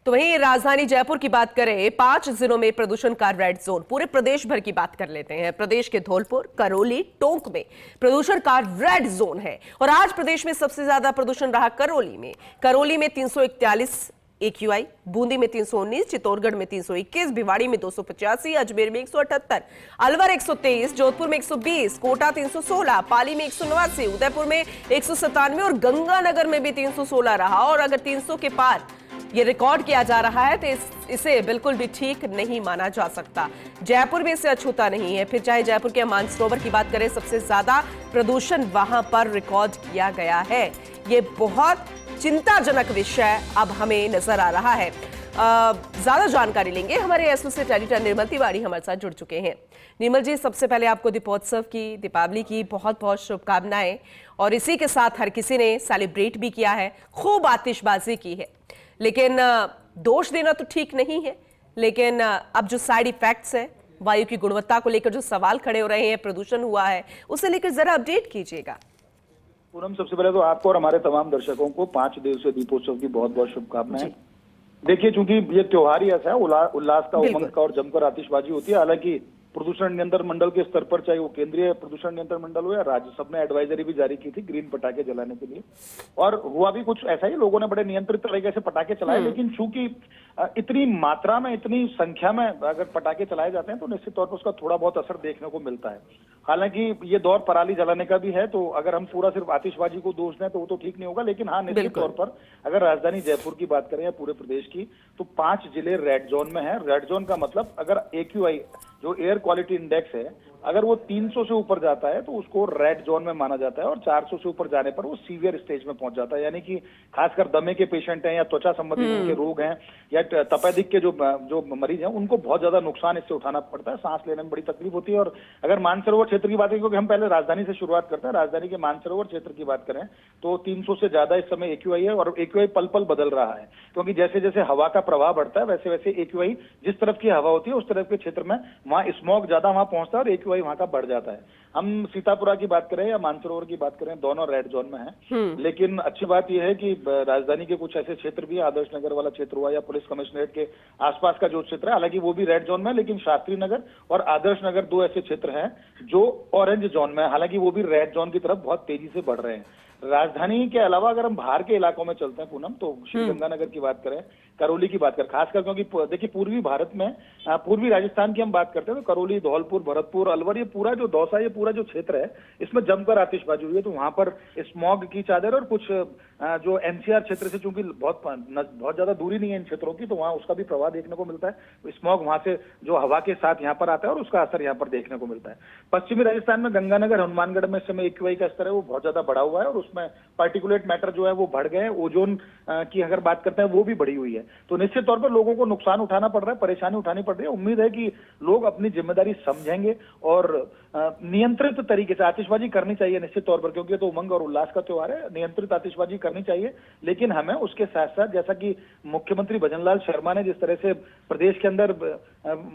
तो वहीं राजधानी जयपुर की बात करें, 5 जिलों में प्रदूषण का रेड जोन। पूरे प्रदेश भर की बात कर लेते हैं। प्रदेश के धौलपुर, करौली, टोंक में प्रदूषण का रेड जोन है और आज प्रदेश में सबसे ज्यादा प्रदूषण रहा करौली में 341 AQI, बूंदी में 319, चित्तौड़गढ़ में 321, भिवाड़ी में 285, अजमेर में 178, अलवर 123, जोधपुर में 120, कोटा 316, पाली में 189, उदयपुर में 197 और गंगानगर में भी 316 रहा। और अगर 300 के पार ये रिकॉर्ड किया जा रहा है तो इसे बिल्कुल भी ठीक नहीं माना जा सकता। जयपुर में इसे अछूता नहीं है। फिर चाहे जयपुर के मानसरोवर की बात करें, सबसे ज्यादा प्रदूषण वहां पर रिकॉर्ड किया गया है। ये बहुत चिंताजनक विषय अब हमें नजर आ रहा है। ज्यादा जानकारी लेंगे, हमारे एसोसिएट एडिटर निर्मल तिवारी हमारे साथ जुड़ चुके हैं। निर्मल जी, सबसे पहले आपको दीपोत्सव की, दीपावली की बहुत बहुत शुभकामनाएं। और इसी के साथ हर किसी ने सेलिब्रेट भी किया है, खूब आतिशबाजी की है। लेकिन दोष देना तो ठीक नहीं है, लेकिन अब जो साइड इफेक्ट्स है, वायु की गुणवत्ता को लेकर जो सवाल खड़े हो रहे हैं, प्रदूषण हुआ है, उसे लेकर जरा अपडेट कीजिएगा। पूनम, सबसे पहले तो आपको और हमारे तमाम दर्शकों को 5 दिवसीय दीपोत्सव की बहुत बहुत शुभकामनाएं। देखिए, चूंकि ये त्योहार ही ऐसा है, उल्लास का, उमंग का और जमकर आतिशबाजी होती है। हालांकि प्रदूषण नियंत्रण मंडल के स्तर पर, चाहे वो केंद्रीय प्रदूषण नियंत्रण मंडल हो या राज्य, सबने एडवाइजरी भी जारी की थी ग्रीन पटाखे जलाने के लिए। और हुआ भी कुछ ऐसा ही, लोगों ने बड़े नियंत्रित तरीके से पटाखे चलाए। लेकिन चूंकि इतनी मात्रा में, इतनी संख्या में अगर पटाखे चलाए जाते हैं तो निश्चित तौर पर उसका थोड़ा बहुत असर देखने को मिलता है। हालांकि ये दौर पराली जलाने का भी है, तो अगर हम पूरा सिर्फ आतिशबाजी को दोष दें तो वो तो ठीक नहीं होगा। लेकिन हाँ, निश्चित तौर पर अगर राजधानी जयपुर की बात करें या पूरे प्रदेश की, तो 5 जिले रेड जोन में है। रेड जोन का मतलब, अगर AQI जो एयर क्वालिटी इंडेक्स है, अगर वो 300 से ऊपर जाता है तो उसको रेड जोन में माना जाता है, और 400 से ऊपर जाने पर वो सीवियर स्टेज में पहुंच जाता है। यानी कि खासकर दमे के पेशेंट हैं या त्वचा संबंधी उनके रोग हैं या तपेदिक के जो मरीज हैं, उनको बहुत ज्यादा नुकसान इससे उठाना पड़ता है, सांस लेने में बड़ी तकलीफ होती है। और अगर मानसरोवर क्षेत्र की बात करें, क्योंकि हम पहले राजधानी से शुरुआत करते हैं, राजधानी के मानसरोवर क्षेत्र की बात करें तो 300 से ज्यादा इस समय AQI है। और AQI पल पल बदल रहा है, क्योंकि जैसे जैसे हवा का प्रभाव बढ़ता है वैसे वैसे AQI, जिस तरफ की हवा होती है उस तरफ के क्षेत्र में वहां स्मॉग ज्यादा वहां पहुंचता है और AQI वहां का बढ़ जाता है। हम सीतापुरा की बात करें या मानसरोवर की बात करें, दोनों रेड जोन में हैं। लेकिन अच्छी बात यह है कि राजधानी के कुछ ऐसे क्षेत्र भी, आदर्श नगर वाला क्षेत्र हुआ या पुलिस कमिश्नरेट के आसपास का जो क्षेत्र है, हालांकि वो भी रेड जोन में है, लेकिन शास्त्री नगर और आदर्श नगर 2 ऐसे क्षेत्र हैं जो ऑरेंज जोन में है। हालांकि वो भी रेड जोन की तरफ बहुत तेजी से बढ़ रहे हैं। राजधानी के अलावा अगर हम बाहर के इलाकों में चलते हैं पूनम, तो श्री गंगानगर की बात करें, करौली की बात करें, खासकर क्योंकि देखिए पूर्वी भारत में, पूर्वी राजस्थान की हम बात करते हैं तो करौली, धौलपुर, भरतपुर, अलवर, ये पूरा जो दौसा, ये पूरा जो क्षेत्र है, इसमें जमकर आतिशबाजी हुई है। तो वहां पर स्मॉग की चादर, और कुछ जो NCR क्षेत्र से, चूंकि बहुत ज्यादा दूरी नहीं है इन क्षेत्रों की, तो वहां उसका भी प्रभाव देखने को मिलता है। स्मॉग वहां से जो हवा के साथ यहाँ पर आता है और उसका असर यहाँ पर देखने को मिलता है। पश्चिमी राजस्थान में गंगानगर, हनुमानगढ़ में इस समय AQI का स्तर है वो बहुत ज्यादा बढ़ा हुआ है, और उसमें पार्टिकुलेट मैटर जो है वो बढ़ गए हैं। ओजोन की अगर बात करते हैं वो भी बढ़ी हुई है। तो निश्चित तौर पर लोगों को नुकसान उठाना पड़ रहा है, परेशानी उठानी पड़ रही है। उम्मीद है कि लोग अपनी जिम्मेदारी समझेंगे और नियंत्रित तरीके से आतिशबाजी करनी चाहिए निश्चित तौर पर, क्योंकि ये तो उमंग और उल्लास का त्योहार है। नियंत्रित आतिशबाजी करनी चाहिए, लेकिन हमें उसके साथ साथ, जैसा कि मुख्यमंत्री भजनलाल शर्मा ने जिस तरह से प्रदेश के अंदर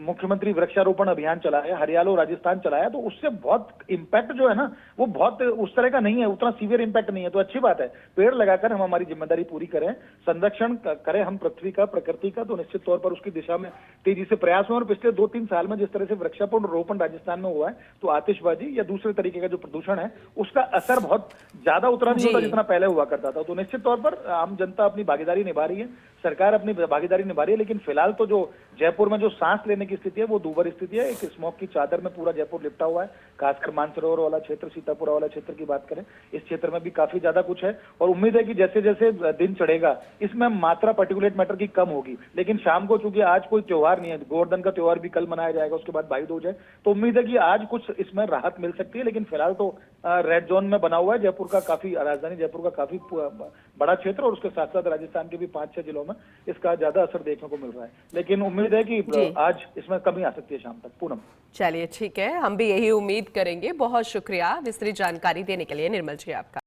मुख्यमंत्री वृक्षारोपण अभियान चलाया, हरियाणा राजस्थान चलाया, तो उससे बहुत इंपैक्ट जो है ना, वो बहुत उस तरह का नहीं है, उतना सीवियर इंपैक्ट नहीं है। तो अच्छी बात है, पेड़ लगाकर हम हमारी जिम्मेदारी पूरी करें, संरक्षण करें हम पृथ्वी का, प्रकृति का, तो निश्चित तौर पर उसकी दिशा में तेजी से प्रयास हुए। और पिछले 2-3 साल में जिस तरह से वृक्षारोपण राजस्थान में हुआ है, तो आतिशबाजी या दूसरे तरीके का जो प्रदूषण है उसका असर बहुत ज्यादा उतना नहीं होता जितना पहले हुआ करता था। तो निश्चित तौर पर आम जनता अपनी भागीदारी निभा रही है, सरकार अपनी भागीदारी निभा रही है। लेकिन फिलहाल तो जो जयपुर में जो सांस लेने की स्थिति है वो दूभर स्थिति है। एक स्मॉग की चादर में पूरा जयपुर लिपटा हुआ है, खासकर मानसरोवर वाला क्षेत्र, सीतापुरा वाला क्षेत्र की बात करें, इस क्षेत्र में भी काफी ज्यादा कुछ है। और उम्मीद है कि जैसे जैसे दिन चढ़ेगा इसमें मात्रा पार्टिकुलेट मैटर की कम होगी। लेकिन शाम को, चूंकि आज कोई त्योहार नहीं है, गोवर्धन का त्योहार भी कल मनाया जाएगा, उसके बाद भाई दूज है, तो उम्मीद है कि आज कुछ इसमें राहत मिल सकती है। लेकिन फिलहाल तो रेड जोन में बना हुआ है जयपुर का, काफी, राजधानी जयपुर का काफी बड़ा क्षेत्र, और उसके साथ साथ राजस्थान के भी 5-6 जिलों में इसका ज्यादा असर देखने को मिल रहा है। लेकिन उम्मीद है कि आज इसमें कमी आ सकती है शाम तक। पूनम, चलिए ठीक है, हम भी यही उम्मीद करेंगे। बहुत शुक्रिया विस्तृत जानकारी देने के लिए निर्मल जी आपका।